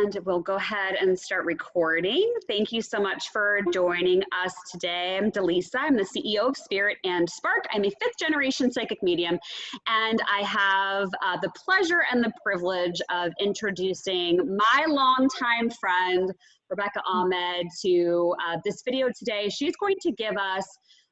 And we'll go ahead and start recording. Thank you so much for joining us today. I'm Dallisa. I'm the CEO of Spirit and Spark. I'm a 5th generation psychic medium, and I have the pleasure and the privilege of introducing my longtime friend, Rebecca Ahmed, to this video today. She's going to give us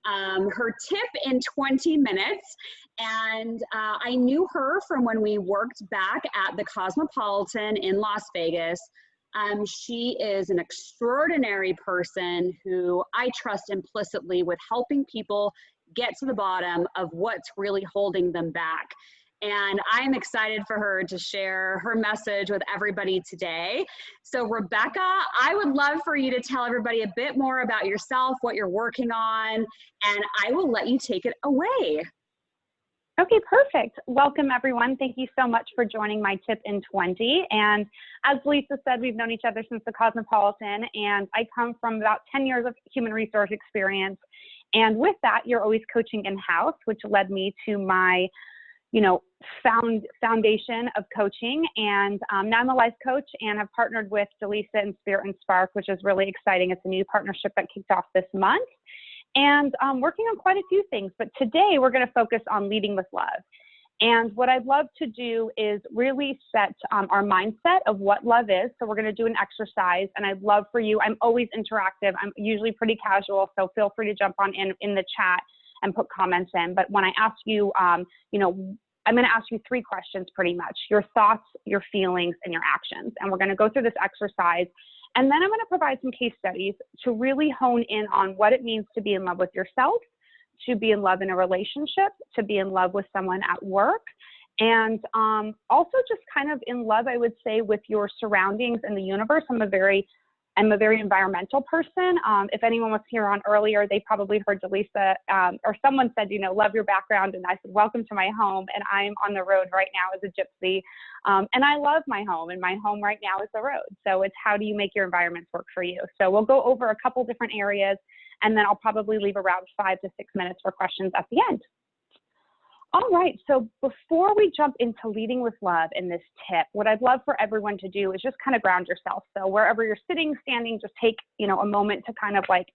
her tip in 20 minutes. And I knew her from when we worked back at the Cosmopolitan in Las Vegas. She is an extraordinary person who I trust implicitly with helping people get to the bottom of what's really holding them back. And I'm excited for her to share her message with everybody today. So Rebecca, I would love for you to tell everybody a bit more about yourself, what you're working on, and I will let you take it away. Okay, perfect. Welcome, everyone. Thank you so much for joining my tip in 20. And as Lisa said, we've known each other since the Cosmopolitan, and I come from about 10 years of human resource experience. And with that, you're always coaching in-house, which led me to my foundation of coaching. And now I'm a life coach and have partnered with Dallisa and Spirit and Spark, which is really exciting. It's a new partnership that kicked off this month. And I'm working on quite a few things, but today we're going to focus on leading with love. And what I'd love to do is really set our mindset of what love is. So we're going to do an exercise, and I'd love for you, I'm always interactive. I'm usually pretty casual, so feel free to jump on in the chat and put comments in. But when I ask you, I'm going to ask you 3 questions pretty much: your thoughts, your feelings, and your actions. And we're going to go through this exercise. And then I'm going to provide some case studies to really hone in on what it means to be in love with yourself, to be in love in a relationship, to be in love with someone at work, and also just kind of in love, I would say, with your surroundings and the universe. I'm a very environmental person. If anyone was here on earlier, they probably heard Dallisa, or someone said, love your background. And I said, welcome to my home. And I'm on the road right now as a gypsy. And I love my home, and my home right now is the road. So it's, how do you make your environments work for you? So we'll go over a couple different areas, and then I'll probably leave around 5 to 6 minutes for questions at the end. All right, so before we jump into leading with love in this tip, what I'd love for everyone to do is just kind of ground yourself. So wherever you're sitting, standing, just take, a moment to kind of like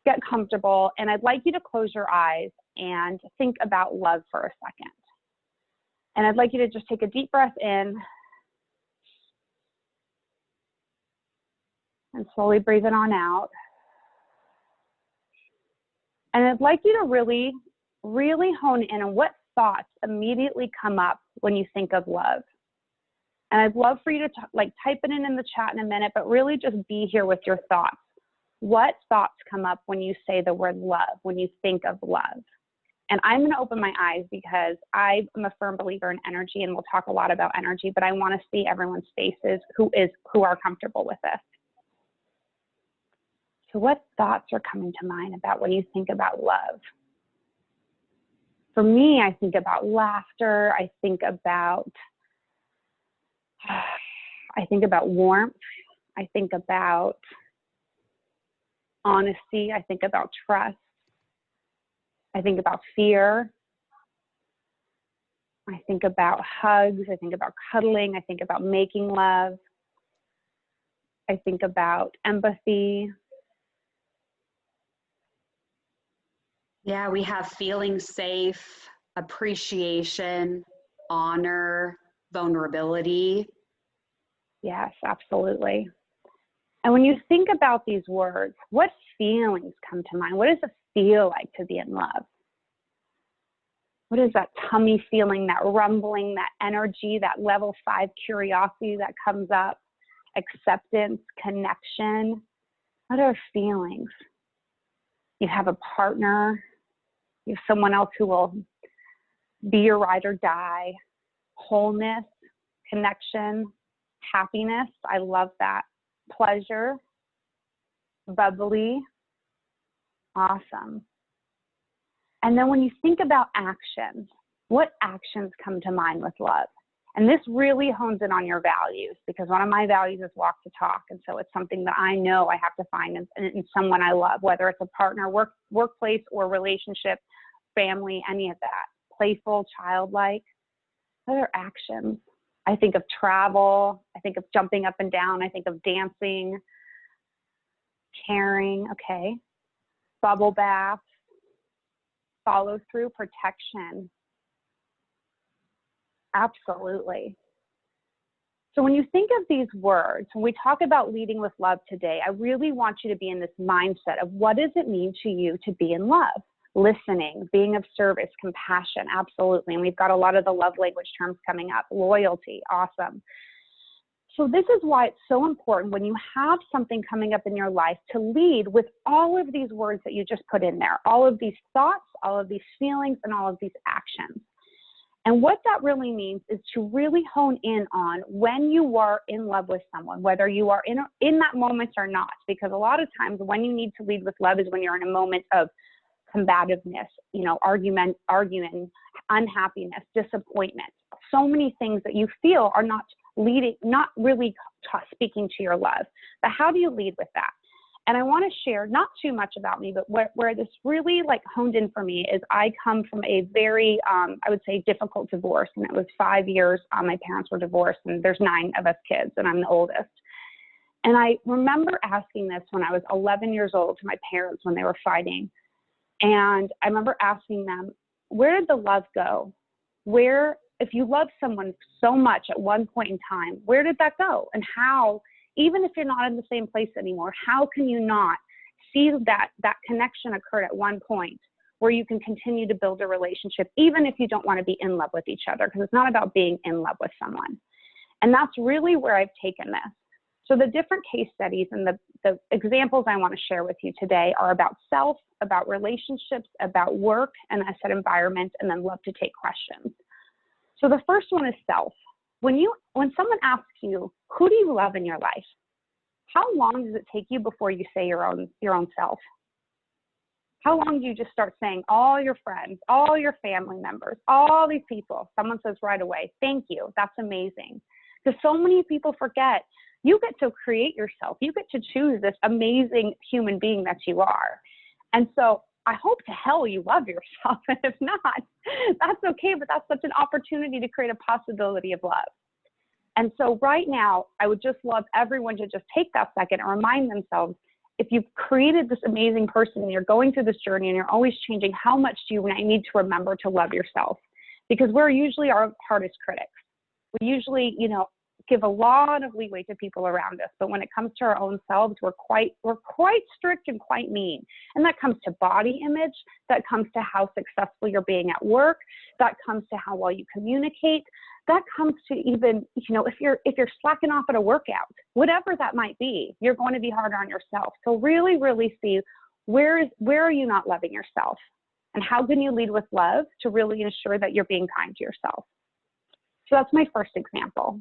get comfortable. And I'd like you to close your eyes and think about love for a second. And I'd like you to just take a deep breath in and slowly breathe it on out. And I'd like you to really hone in on what thoughts immediately come up when you think of love. And I'd love for you to type it in the chat in a minute, but really just be here with your thoughts. What thoughts come up when you say the word love, when you think of love? And I'm going to open my eyes because I'm a firm believer in energy, and we'll talk a lot about energy, but I want to see everyone's faces who are comfortable with this. So what thoughts are coming to mind about when you think about love? For me, I think about laughter. I think about warmth. I think about honesty. I think about trust. I think about fear. I think about hugs. I think about cuddling. I think about making love. I think about empathy. Yeah, we have feeling safe, appreciation, honor, vulnerability. Yes, absolutely. And when you think about these words, what feelings come to mind? What does it feel like to be in love? What is that tummy feeling, that rumbling, that energy, that level 5 curiosity that comes up? Acceptance, connection. What are feelings? You have a partner. You have someone else who will be your ride or die. Wholeness, connection, happiness. I love that. Pleasure, bubbly, awesome. And then when you think about actions, what actions come to mind with love? And this really hones in on your values, because one of my values is walk the talk. And so it's something that I know I have to find in someone I love, whether it's a partner, workplace, or relationship, family, any of that. Playful, childlike. Other actions. I think of travel. I think of jumping up and down. I think of dancing, caring, okay. Bubble baths, follow through, protection. Absolutely. So when you think of these words, when we talk about leading with love today, I really want you to be in this mindset of what does it mean to you to be in love? Listening, being of service, compassion, absolutely. And we've got a lot of the love language terms coming up. Loyalty, awesome. So this is why it's so important when you have something coming up in your life to lead with all of these words that you just put in there, all of these thoughts, all of these feelings, and all of these actions. And what that really means is to really hone in on when you are in love with someone, whether you are in that moment or not, because a lot of times when you need to lead with love is when you're in a moment of combativeness, arguing, unhappiness, disappointment, so many things that you feel are not really speaking to your love. But how do you lead with that? And I want to share not too much about me, but where this really honed in for me is I come from a very, I would say, difficult divorce. And it was 5 years. My parents were divorced, and there's 9 of us kids, and I'm the oldest. And I remember asking this when I was 11 years old to my parents when they were fighting. And I remember asking them, where did the love go? If you love someone so much at one point in time, where did that go? And how, even if you're not in the same place anymore, how can you not see that connection occurred at one point where you can continue to build a relationship, even if you don't want to be in love with each other, because it's not about being in love with someone. And that's really where I've taken this. So the different case studies and the examples I want to share with you today are about self, about relationships, about work, and I said environment, and then love to take questions. So the first one is self. When someone asks you, who do you love in your life? How long does it take you before you say your own self? How long do you just start saying all your friends, all your family members, all these people? Someone says right away, thank you, that's amazing. Because so many people forget, you get to create yourself. You get to choose this amazing human being that you are. And so I hope to hell you love yourself. And if not, that's okay, but that's such an opportunity to create a possibility of love. And so right now, I would just love everyone to just take that second and remind themselves, if you've created this amazing person and you're going through this journey and you're always changing, how much do you need to remember to love yourself? Because we're usually our hardest critics. We usually, give a lot of leeway to people around us, but when it comes to our own selves, we're quite strict and quite mean. And that comes to body image, that comes to how successful you're being at work, that comes to how well you communicate, that comes to even, if you're slacking off at a workout, whatever that might be, you're going to be harder on yourself. So really, really see where are you not loving yourself, and how can you lead with love to really ensure that you're being kind to yourself. So that's my first example.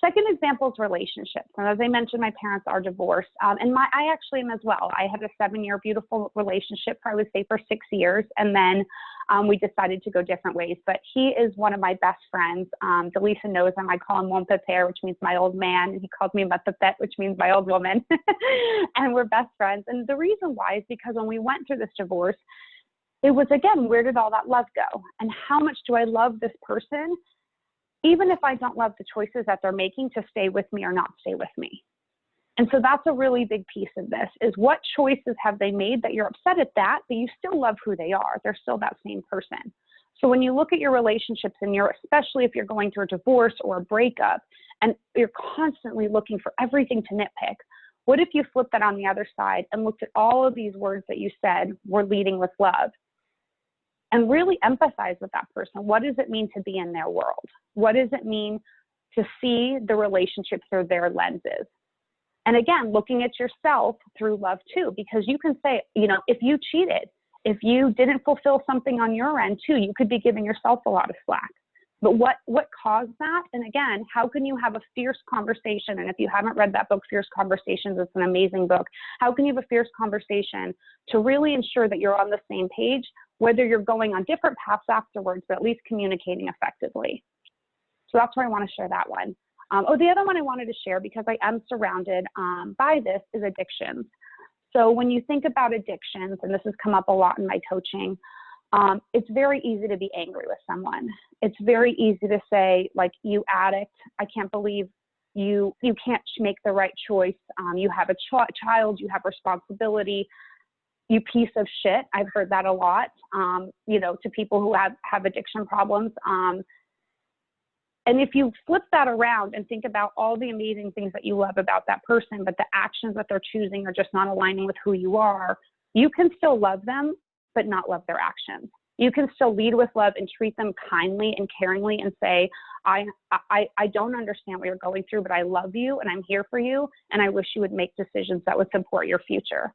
Second example is relationships. And as I mentioned, my parents are divorced. And I actually am as well. I had a 7-year beautiful relationship, I would say, for 6 years. And then we decided to go different ways. But he is one of my best friends. Dallisa knows him. I call him mon pépère, which means my old man. And he calls me ma pépette, which means my old woman. And we're best friends. And the reason why is because when we went through this divorce, it was, again, where did all that love go? And how much do I love this person, even if I don't love the choices that they're making to stay with me or not stay with me? And so that's a really big piece of this, is what choices have they made that you're upset at that, but you still love who they are. They're still that same person. So when you look at your relationships, and especially if you're going through a divorce or a breakup, and you're constantly looking for everything to nitpick, what if you flip that on the other side and looked at all of these words that you said were leading with love? And really empathize with that person. What does it mean to be in their world? What does it mean to see the relationship through their lenses? And again, looking at yourself through love too, because you can say, if you cheated, if you didn't fulfill something on your end too, you could be giving yourself a lot of slack. But what caused that? And again, how can you have a fierce conversation? And if you haven't read that book, Fierce Conversations, it's an amazing book. How can you have a fierce conversation to really ensure that you're on the same page, whether you're going on different paths afterwards, but at least communicating effectively? So that's where I want to share that one. The other one I wanted to share, because I am surrounded by this, is addictions. So when you think about addictions, and this has come up a lot in my coaching, it's very easy to be angry with someone. It's very easy to say, like, you addict, I can't believe you can't make the right choice. You have a child, you have responsibility, you piece of shit. I've heard that a lot, you know, to people who have addiction problems. And if you flip that around and think about all the amazing things that you love about that person, but the actions that they're choosing are just not aligning with who you are, you can still love them, but not love their actions. You can still lead with love and treat them kindly and caringly and say, I don't understand what you're going through, but I love you and I'm here for you. And I wish you would make decisions that would support your future.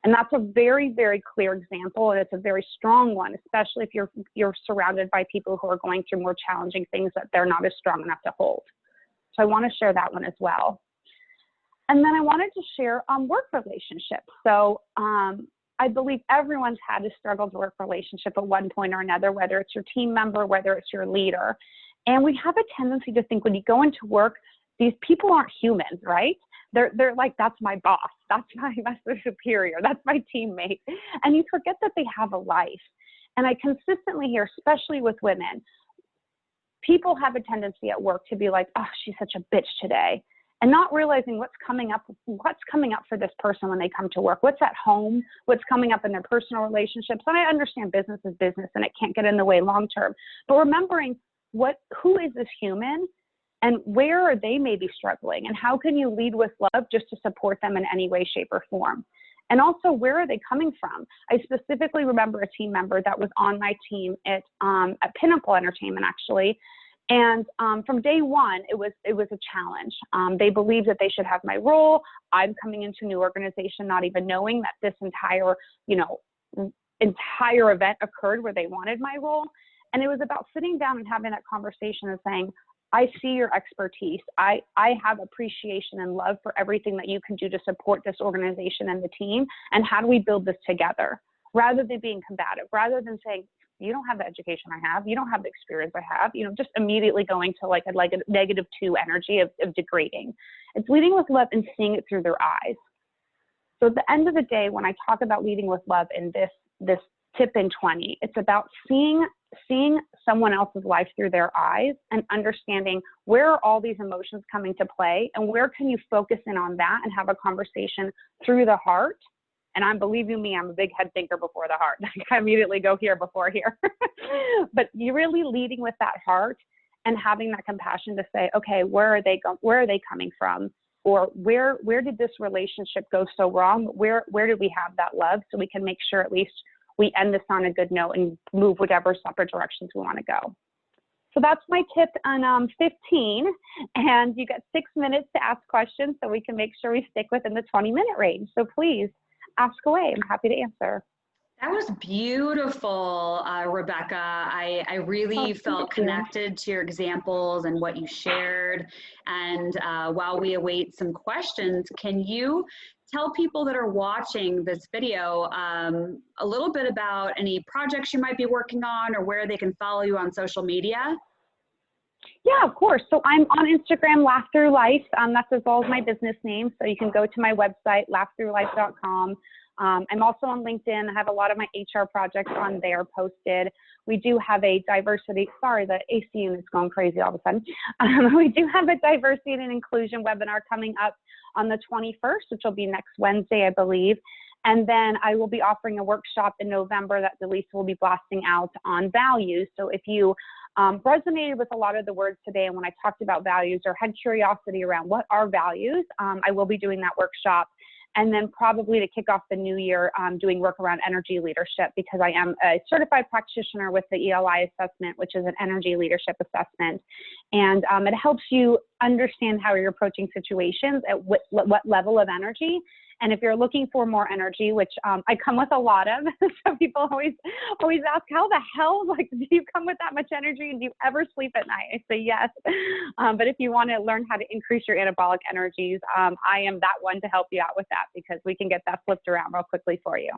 And that's a very, very clear example. And it's a very strong one, especially if you're surrounded by people who are going through more challenging things that they're not as strong enough to hold. So I want to share that one as well. And then I wanted to share work relationships. So I believe everyone's had a struggled work relationship at one point or another, whether it's your team member, whether it's your leader. And we have a tendency to think when you go into work, these people aren't humans, right? They're like, that's my boss, that's my superior, that's my teammate. And you forget that they have a life. And I consistently hear, especially with women, people have a tendency at work to be like, oh, she's such a bitch today. And not realizing what's coming up for this person when they come to work, what's at home, what's coming up in their personal relationships. And I understand business is business and it can't get in the way long-term, but remembering who is this human and where are they maybe struggling and how can you lead with love just to support them in any way, shape, or form? And also, where are they coming from? I specifically remember a team member that was on my team at Pinnacle Entertainment, actually. And from day one, it was a challenge. They believed that they should have my role. I'm coming into a new organization, not even knowing that this entire event occurred where they wanted my role. And it was about sitting down and having that conversation and saying, I see your expertise. I have appreciation and love for everything that you can do to support this organization and the team. And how do we build this together? Rather than being combative, rather than saying, you don't have the education I have, you don't have the experience I have, just immediately going to like a -2 energy of degrading. It's leading with love and seeing it through their eyes. So at the end of the day, when I talk about leading with love in this tip in 20, it's about seeing someone else's life through their eyes and understanding where are all these emotions coming to play and where can you focus in on that and have a conversation through the heart. And believe you me, I'm a big head thinker before the heart. I immediately go here before here. But you're really leading with that heart and having that compassion to say, okay, where are they coming from? Or where did this relationship go so wrong? Where did we have that love so we can make sure at least we end this on a good note and move whatever separate directions we want to go. So that's my tip on 15. And you get 6 minutes to ask questions so we can make sure we stick within the 20-minute range. So please ask away. I'm happy to answer. That was beautiful, Rebecca. I really felt connected to your examples and what you shared. And while we await some questions, can you tell people that are watching this video a little bit about any projects you might be working on or where they can follow you on social media? Yeah, of course. So I'm on Instagram, Laugh Through Life. That's as well as my business name. So you can go to my website, laughthroughlife.com. I'm also on LinkedIn. I have a lot of my HR projects on there posted. We do have a diversity, sorry, the AC unit's going crazy all of a sudden. We do have a diversity and inclusion webinar coming up on the 21st, which will be next Wednesday, I believe. And then I will be offering a workshop in November that Dallisa will be blasting out on values. So if you resonated with a lot of the words today, and when I talked about values or had curiosity around what are values, I will be doing that workshop. And then probably to kick off the new year, doing work around energy leadership, because I am a certified practitioner with the ELI assessment, which is an energy leadership assessment. And it helps you understand how you're approaching situations at what level of energy. And if you're looking for more energy, which I come with a lot of, so people always ask, how the hell, like, do you come with that much energy and do you ever sleep at night? I say yes. But if you want to learn how to increase your anabolic energies, I am that one to help you out with that, because we can get that flipped around real quickly for you.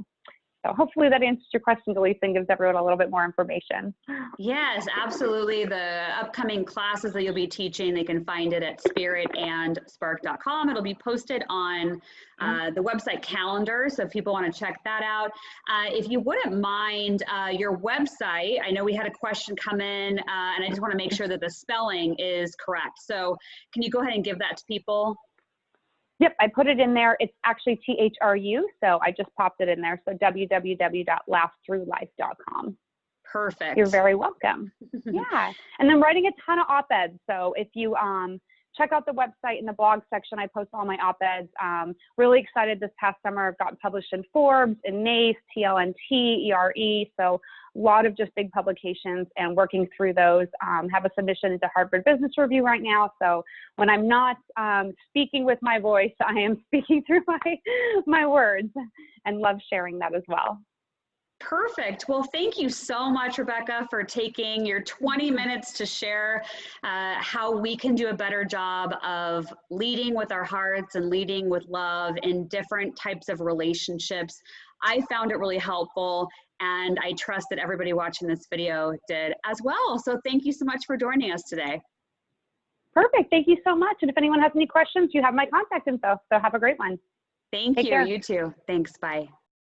So hopefully that answers your question, Dallisa, and gives everyone a little bit more information. Yes, absolutely. The upcoming classes that you'll be teaching, they can find it at spiritandspark.com. It'll be posted on the website calendar, so if people want to check that out. If you wouldn't mind, your website, I know we had a question come in, and I just want to make sure that the spelling is correct. So can you go ahead and give that to people? Yep, I put it in there. It's actually THRU, so I just popped it in there. So www.laughthroughlife.com. Perfect. You're very welcome. Yeah, and then writing a ton of op-eds. So if you check out the website in the blog section, I post all my op-eds. Really excited this past summer. I've gotten published in Forbes, in NACE, TLNT, ERE. So a lot of just big publications and working through those. Have a submission into Harvard Business Review right now. So when I'm not speaking with my voice, I am speaking through my words, and love sharing that as well. Perfect. Well, thank you so much, Rebecca, for taking your 20 minutes to share how we can do a better job of leading with our hearts and leading with love in different types of relationships. I found it really helpful, and I trust that everybody watching this video did as well. So thank you so much for joining us today. Perfect. Thank you so much. And if anyone has any questions, you have my contact info. So have a great one. Thank you. Take care. You too. Thanks. Bye.